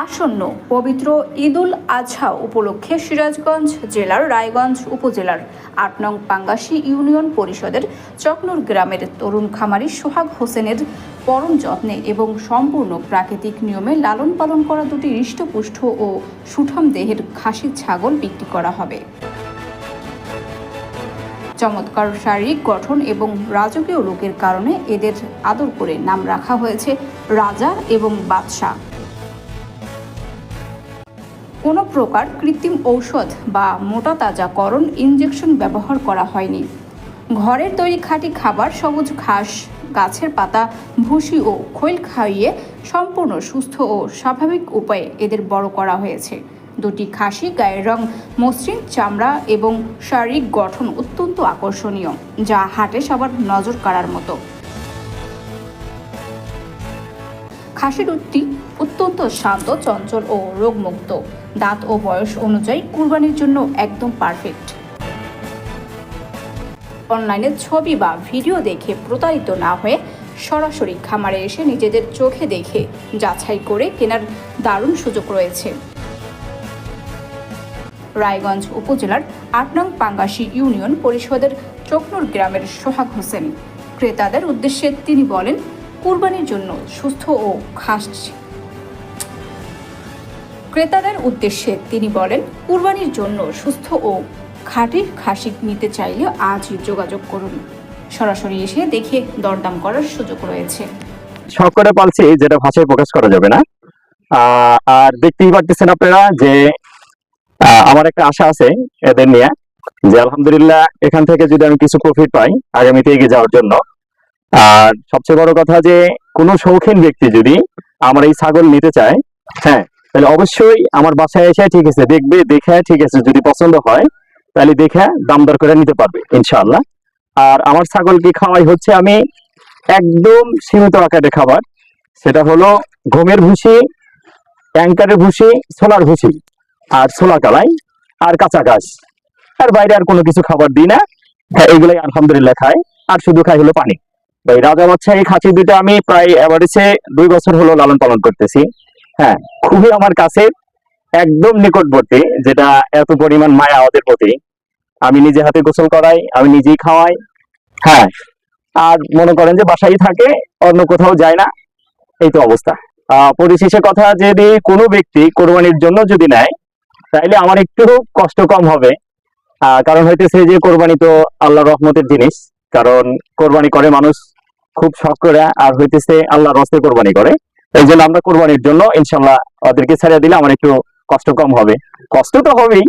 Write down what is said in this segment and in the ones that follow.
আসন্ন পবিত্র ঈদুল আজহা উপলক্ষে সিরাজগঞ্জ জেলার রায়গঞ্জ উপজেলার ৮ নং পাঙ্গাসী ইউনিয়ন পরিষদের চকনুর গ্রামের তরুণ খামারি সোহাগ হোসেনের পরম যত্নে এবং সম্পূর্ণ প্রাকৃতিক নিয়মে লালন পালন করা দুটি হৃষ্টপুষ্ট ও সুঠাম দেহের খাসি ছাগল বিক্রি করা হবে। চমৎকার শারীরিক গঠন এবং রাজকীয় লুকের কারণে এদের আদর করে নাম রাখা হয়েছে রাজা এবং বাদশাহ। কোনো প্রকার কৃত্রিম ঔষধ বা মোটা তাজাকরণ ইনজেকশন ব্যবহার করা হয়নি। ঘরের তৈরি খাঁটি খাবার, সবুজ ঘাস, গাছের পাতা, ভুসি ও খৈল খাইয়ে সম্পূর্ণ সুস্থ ও স্বাভাবিক উপায়ে এদের বড় করা হয়েছে। দুটি খাসি গায়ের রং মসৃণ, চামড়া এবং শারীরিক গঠন অত্যন্ত আকর্ষণীয়, যা হাটে সবার নজর কাড়ার মতো। খাসি দুটি অত্যন্ত শান্ত, চঞ্চল ও রোগমুক্ত। দাঁত ও বয়স অনুযায়ী কুরবানির জন্য একদম পারফেক্ট। অনলাইনে ছবি বা ভিডিও দেখে প্রতারিত না হয়ে সরাসরি খামারে এসে নিজেদের চোখে দেখে যাচাই করে কেনার দারুণ সুযোগ রয়েছে। রায়গঞ্জ উপজেলার ৮ নং পাঙ্গাসী ইউনিয়ন পরিষদের চকনুর গ্রামের সোহাগ হোসেন ক্রেতাদের উদ্দেশ্যে তিনি বলেন, কুরবানির জন্য সুস্থ ও খাঁটি খাসি নিতে চাইলে আজই যোগাযোগ করুন। সরাসরি এসে দেখে দরদাম করার সুযোগ রয়েছে। শখ করে পালছি, যেটা ভাষায় প্রকাশ করা যাবে না। আর দেখতেই পারতেছেন আপনারা যে আমার একটা আশা আছে এদের নিয়ে, যে আলহামদুলিল্লাহ এখান থেকে যদি আমি কিছু প্রফিট পাই আগামীতে এগিয়ে যাওয়ার জন্য। আর সবচেয়ে বড় কথা, যে কোনো শৌখিন ব্যক্তি যদি আমার এই ছাগল নিতে চায়, হ্যাঁ, তাহলে অবশ্যই আমার বাসায় এসে ঠিক আছে দেখবে, দেখে ঠিক আছে যদি পছন্দ হয় তাহলে দেখে দাম দর করে নিতে পারবে ইনশাআল্লাহ। আর আমার ছাগলকে খাওয়াই হচ্ছে আমি একদম সীমিত আকারে খাবার, সেটা হলো গমের ভুসি, ট্যাঙ্কারের ভুসি, ছোলার ভুসি আর ছোলা কালাই আর কাঁচা ঘাস, আর বাইরে আর কোনো কিছু খাবার দিই না। হ্যাঁ, এগুলাই আলহামদুলিল্লাহ খায়। আর শুধু খাই হলো পানি। এই রাজা বাচ্চা এই খাসি দুটো আমি প্রায় এভারেজে 2 বছর হলো লালন পালন করতেছি। হ্যাঁ, খুবই আমার কাছে একদম নিকটবর্তী, যেটা এত পরিমাণ মায়া ওদের প্রতি। আমি নিজে হাতে গোসল করাই, আমি নিজেই খাওয়াই। হ্যাঁ, আর মনে করেন যে বাসায় থাকে, অন্য কোথাও যায় না, এই তো অবস্থা। পরিশেষে কথা, যদি কোনো ব্যক্তি কোরবানির জন্য যদি নেয় তাইলে আমার একটু কষ্ট কম হবে। কারণ হইতেছে যে কোরবানি তো আল্লাহর রহমতের জিনিস। কারণ কোরবানি করে মানুষ খুব শখ করে, আর হইতেছে আল্লাহর রাস্তায় কোরবানি করে। এই জন্য আমরা কোরবানির জন্য ইনশাল্লাহ ওদেরকে ছেড়ে দিলে আমার একটু কষ্ট কম হবে। কষ্ট তো হবেই,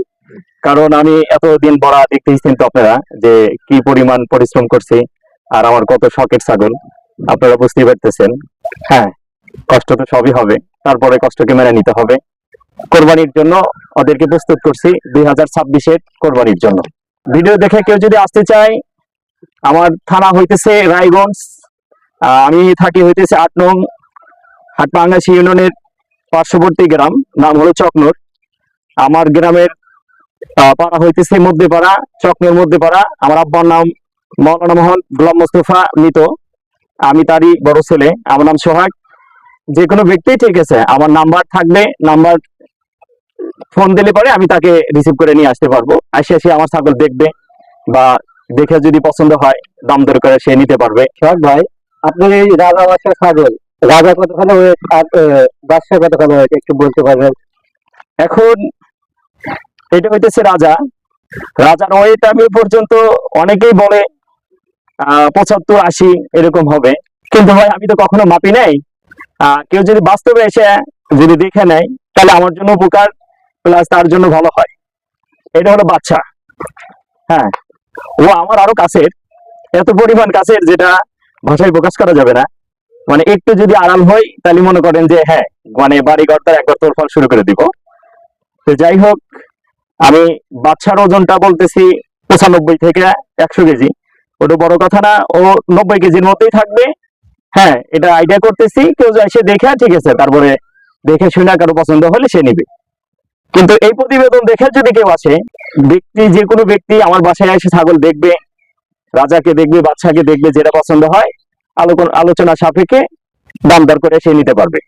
কারণ আমি এতদিন বড় দেখতেছেন তো আপনারা যে কি পরিমাণ পরিশ্রম করছি, আর আমার কত শখের ছাগল, আপনারা বুঝতেই পারতেছেন। হ্যাঁ, কষ্ট তো সবই হবে, তারপরে কষ্টকে মেনে নিতে হবে। কোরবানির জন্য ওদেরকে প্রস্তুত করছি 2026-এর কোরবানির জন্য। ভিডিও দেখে কেউ যদি আসতে চায়, আমার থানা হইতেছে রায়গঞ্জ, আমি থাকি হইতেছে ৮ নং পাঙ্গাসী ইউনিয়নের পার্শ্ববর্তী গ্রাম, নাম হলো চকনুর। আমার গ্রামের পাড়া হইতেছে মধ্যপাড়া, চকনুর মধ্যপাড়া। আমার আব্বার নাম মাওলানা মোহাম্মদ গোলাম মোস্তফা মৃত, আমি তারই বড় ছেলে। আমার নাম সোহাগ। যে কোনো ব্যক্তি ঠিক আছে, আমার নাম্বার থাকবে, নাম্বার ফোন দিলে পরে আমি তাকে রিসিভ করে নিয়ে আসতে পারবো। আসে আমার ছাগল দেখবে, বা দেখে যদি পছন্দ হয় দাম দর করে সে নিতে পারবে। সোহাগ ভাই, আপনি এই রাজা বাদশাহ ছাগল, রাজা কতখানি ওয়েট আর বাদশাহ কতখানি ওয়েট একটু বলতে পারবেন? এখন এটা হইতেছে রাজার ওয়েট আমি পর্যন্ত অনেকেই বলে 75-80 এরকম হবে, কিন্তু ভাই আমি তো কখনো মাপি নাই। কেউ যদি বাস্তবে এসে যদি দেখে নেয় তাহলে আমার জন্য উপকার, প্লাস তার জন্য ভালো হয়। এটা হলো বাচ্চা। হ্যাঁ, ও আমার আরো কাছের, এত পরিমাণ কাছের যেটা ভাষায় প্রকাশ করা যাবে না। মানে একটু যদি আড়াল হয় তাহলে মনে করেন যে হ্যাঁ, মানে বাড়ি ঘর তার একবার তোড়ফাড় শুরু করে দিব। তো যাই হোক, আমি বাচ্চার ওজনটা বলতেছি 95 থেকে 100 কেজি। ওটা বড় কথা না, ও 90 কেজির মধ্যেই থাকবে। হ্যাঁ, এটা আইডিয়া করতেছি, কেউ এসে দেখে ঠিক আছে, তারপরে দেখে শুনে কারো পছন্দ হলে সে নিবে। কিন্তু এই প্রতিবেদন দেখে যদি কেউ আসে, যে কোনো ব্যক্তি আমার বাসায় এসে ছাগল দেখবে, রাজাকে দেখবে, বাচ্চাকে দেখবে, যেটা পছন্দ হয় আলোচনা সাপেক্ষে দাম দর করে সে নিতে পারবে।